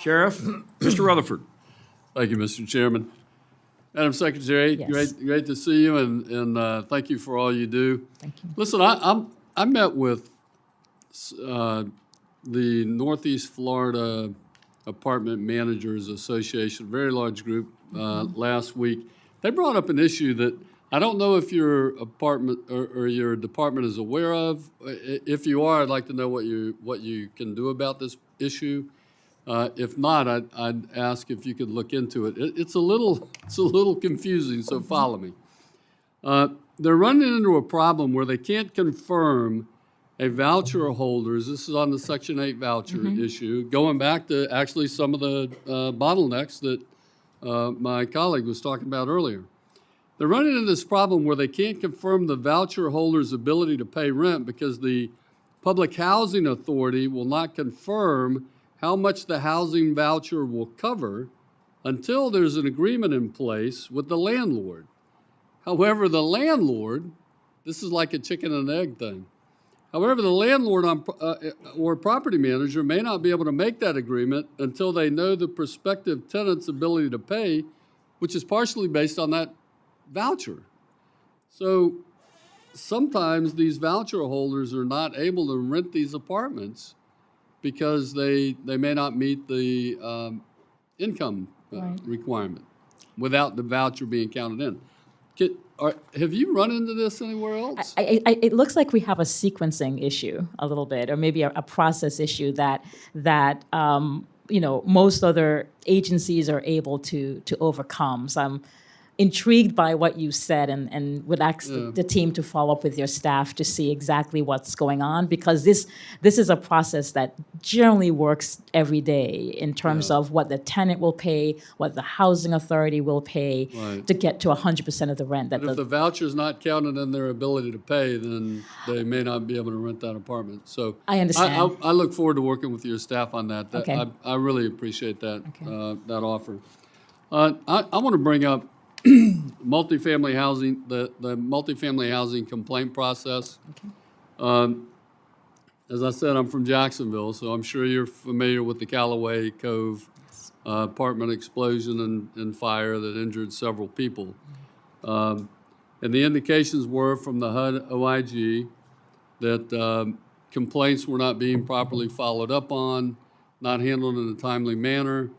Sheriff, Mr. Rutherford. Thank you, Mr. Chairman. Madam Secretary, Yes. great to see you, and thank you for all you do. Thank you. Listen, I met with the Northeast Florida Apartment Managers Association, a very large group, last week. They brought up an issue that I don't know if your apartment or your department is aware of. If you are, I'd like to know what you can do about this issue. If not, I'd ask if you could look into it. It's a little confusing, so follow me. They're running into a problem where they can't confirm a voucher holders. This is on the Section 8 voucher issue, going back to actually some of the bottlenecks that my colleague was talking about earlier. They're running into this problem where they can't confirm the voucher holder's ability to pay rent because the Public Housing Authority will not confirm how much the housing voucher will cover until there's an agreement in place with the landlord. However, the landlord, this is like a chicken and egg thing. However, the landlord or property manager may not be able to make that agreement until they know the prospective tenant's ability to pay, which is partially based on that voucher. So sometimes these voucher holders are not able to rent these apartments because they may not meet the income requirement without the voucher being counted in. Have you run into this anywhere else? It looks like we have a sequencing issue a little bit, or maybe a process issue that most other agencies are able to overcome. So I'm intrigued by what you said, and would ask the team to follow up with your staff to see exactly what's going on, because this is a process that generally works every day in terms of what the tenant will pay, what the housing authority will pay to get to 100% of the rent. But if the voucher's not counted in their ability to pay, then they may not be able to rent that apartment. So I understand. I look forward to working with your staff on that. Okay. I really appreciate that that offer. I want to bring up multifamily housing, the multifamily housing complaint process. As I said, I'm from Jacksonville, so I'm sure you're familiar with the Callaway Cove apartment explosion and fire that injured several people. And the indications were from the HUD OIG that complaints were not being properly followed up on, not handled in a timely manner,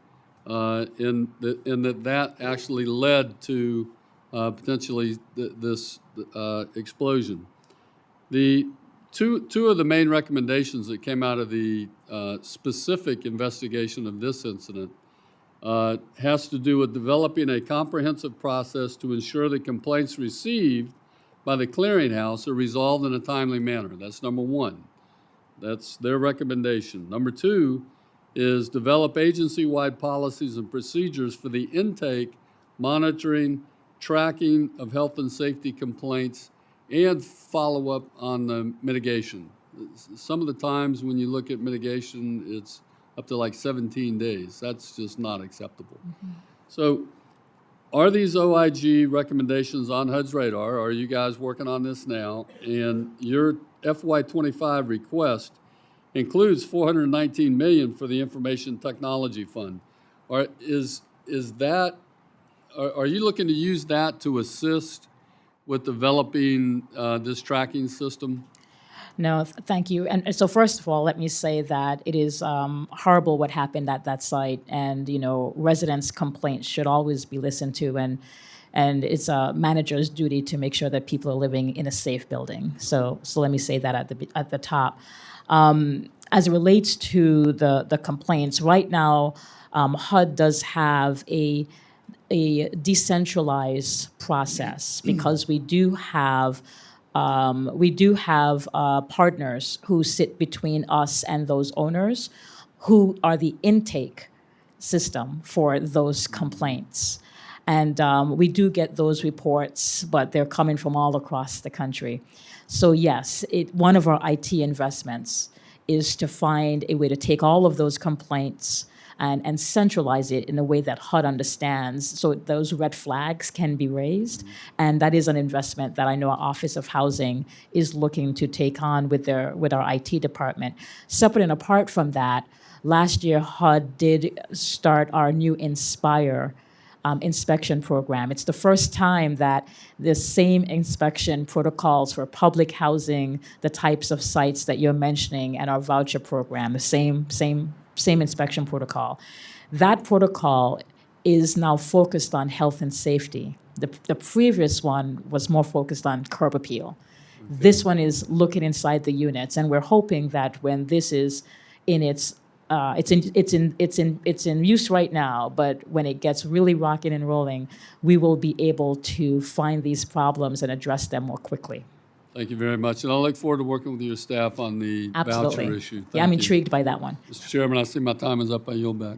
and that actually led to potentially this explosion. The two of the main recommendations that came out of the specific investigation of this incident has to do with developing a comprehensive process to ensure that complaints received by the clearinghouse are resolved in a timely manner. That's number one. That's their recommendation. Number two is develop agency-wide policies and procedures for the intake, monitoring, tracking of health and safety complaints, and follow-up on the mitigation. Some of the times when you look at mitigation, it's up to like 17 days. That's just not acceptable. So are these OIG recommendations on HUD's radar? Are you guys working on this now? And your FY25 request includes $419 million for the Information Technology Fund. Are you looking to use that to assist with developing this tracking system? No, thank you. And so first of all, let me say that it is horrible what happened at that site, and residents' complaints should always be listened to, and it's a manager's duty to make sure that people are living in a safe building. So let me say that at the top. As it relates to the complaints, right now, HUD does have a decentralized process because we do have partners who sit between us and those owners, who are the intake system for those complaints. And we do get those reports, but they're coming from all across the country. So yes, one of our IT investments is to find a way to take all of those complaints and centralize it in a way that HUD understands so those red flags can be raised. And that is an investment that I know our Office of Housing is looking to take on with our IT department. Separate and apart from that, last year HUD did start our new Inspire inspection program. It's the first time that the same inspection protocols for public housing, the types of sites that you're mentioning, and our voucher program, the same inspection protocol. That protocol is now focused on health and safety. The previous one was more focused on curb appeal. This one is looking inside the units, and we're hoping that when this is in it's in use right now, but when it gets really rocking and rolling, we will be able to find these problems and address them more quickly. Thank you very much, and I look forward to working with your staff on the Absolutely. voucher issue. Yeah, I'm Thank you. intrigued by that one. Mr. Chairman, I see my time is up. I yield back.